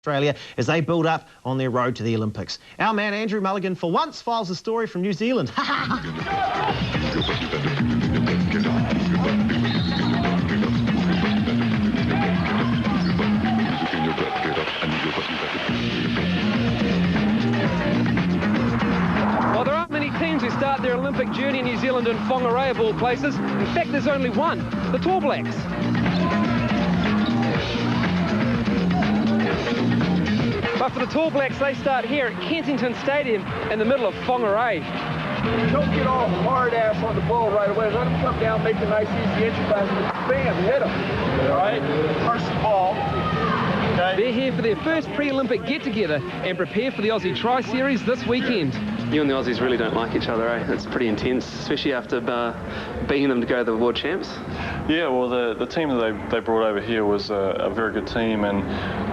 Australia as they build up on their road to the Olympics. Our man Andrew Mulligan for once files a story from New Zealand. Well, there aren't many teams who start their Olympic journey in New Zealand in Whangarei of all places. In fact, there's only one, the Tall Blacks. But for the Tall Blacks, they start here at Kensington Stadium in the middle of Whangarei. Don't get all hard ass on the ball right away. Let them come down, make a nice easy entry pass, and bam, hit them. All right? First ball. Okay. They're here for their first pre-Olympic get-together and prepare for the Aussie Tri-Series this weekend. You and the Aussies really don't like each other, eh? It's pretty intense, especially after beating them to go to the World Champs. Yeah, well, the team that they brought over here was a very good team, and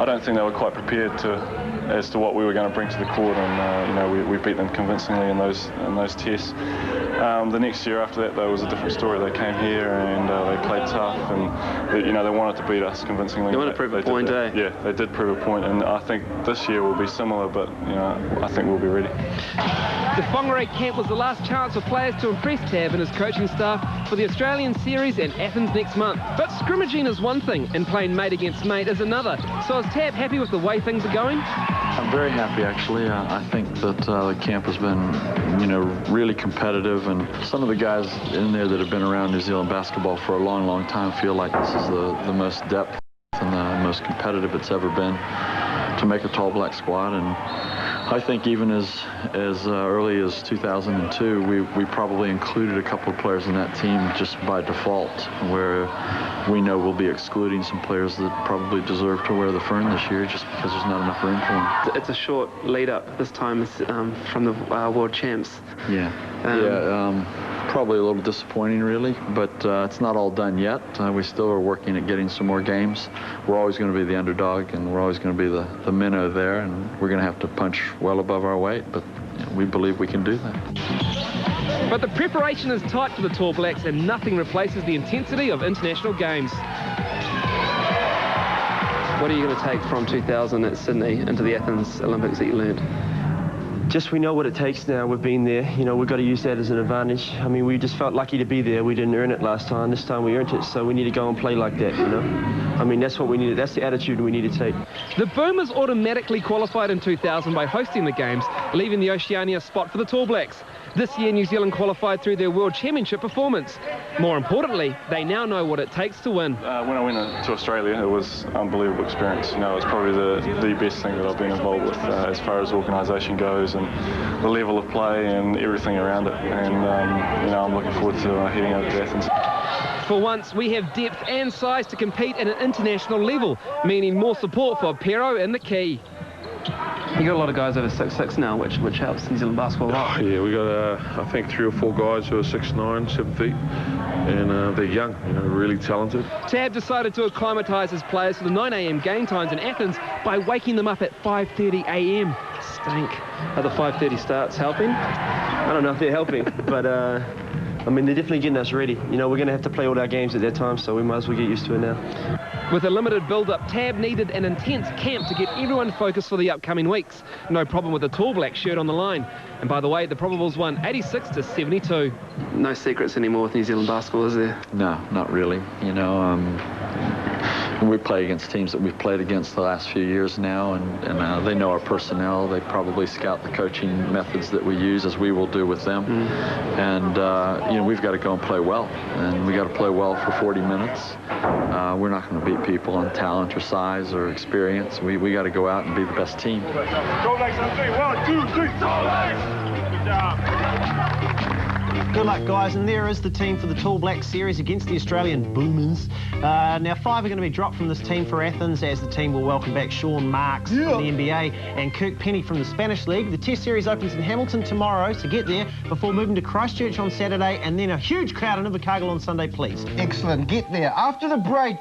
I don't think they were quite prepared as to what we were going to bring to the court, and you know, we beat them convincingly in those tests. The next year after that, though, was a different story. They came here and they played tough, and you know, they wanted to beat us convincingly. They wanted to prove a point, eh? Yeah, they did prove a point, and I think this year will be similar, but you know, I think we'll be ready. The Whangarei camp was the last chance for players to impress Tab and his coaching staff for the Australian Series in Athens next month. But scrimmaging is one thing, and playing mate against mate is another. So is Tab happy with the way things are going? I'm very happy, actually. I think that the camp has been, you know, really competitive, and some of the guys in there that have been around New Zealand basketball for a long, long time feel like this is the most depth and the most competitive it's ever been to make a Tall Black squad. And I think even as early as 2002, we probably included a couple of players in that team just by default, where we know we'll be excluding some players that probably deserve to wear the fern this year just because there's not enough room for them. It's a short lead-up this time from the World Champs. Yeah. Probably a little disappointing, really, but it's not all done yet. We still are working at getting some more games. We're always going to be the underdog, and we're always going to be the minnow there, and we're going to have to punch well above our weight, but you know, we believe we can do that. But the preparation is tight for the Tall Blacks, and nothing replaces the intensity of international games. What are you going to take from 2000 at Sydney into the Athens Olympics that you learned? Just we know what it takes now. We've been there. You know, we've got to use that as an advantage. I mean, we just felt lucky to be there. We didn't earn it last time. This time we earned it, so we need to go and play like that, you know. I mean, that's what we needed. That's the attitude we need to take. The Boomers automatically qualified in 2000 by hosting the games, leaving the Oceania spot for the Tall Blacks. This year, New Zealand qualified through their World Championship performance. More importantly, they now know what it takes to win. When I went to Australia, it was an unbelievable experience. You know, it was probably the best thing that I've been involved with as far as organisation goes, and the level of play and everything around it. And you know, I'm looking forward to heading over to Athens. For once, we have depth and size to compete at an international level, meaning more support for Pero in the key. You got a lot of guys over 6'6" now, which helps New Zealand basketball a lot. Yeah, we got I think 3 or 4 guys who are 6'9", 7 feet, and they're young, you know, really talented. Tab decided to acclimatise his players to the 9 a.m. game times in Athens by waking them up at 5:30 a.m. Stank. Are the 5:30 starts helping? I don't know if they're helping, but I mean, they're definitely getting us ready. You know, we're going to have to play all our games at that time, so we might as well get used to it now. With a limited build-up, Tab needed an intense camp to get everyone focused for the upcoming weeks. No problem with the Tall Black shirt on the line. And by the way, the Probables won 86-72. No secrets anymore with New Zealand basketball, is there? No, not really. You know, we play against teams that we've played against the last few years now, and they know our personnel. They probably scout the coaching methods that we use, as we will do with them. And you know, we've got to go and play well, and we got to play well for 40 minutes. We're not going to beat people on talent or size or experience. We got to go out and be the best team. Go legs on 3. 1, 2, 3. Go legs. Good job. Good luck, guys, and there is the team for the Tall Black Series against the Australian Boomers. Now 5 are going to be dropped from this team for Athens, as the team will welcome back Sean Marks from the NBA and Kirk Penny from the Spanish League. The Test Series opens in Hamilton tomorrow, so get there before moving to Christchurch on Saturday, and then a huge crowd in Invercargill on Sunday, please. Excellent. Get there after the break.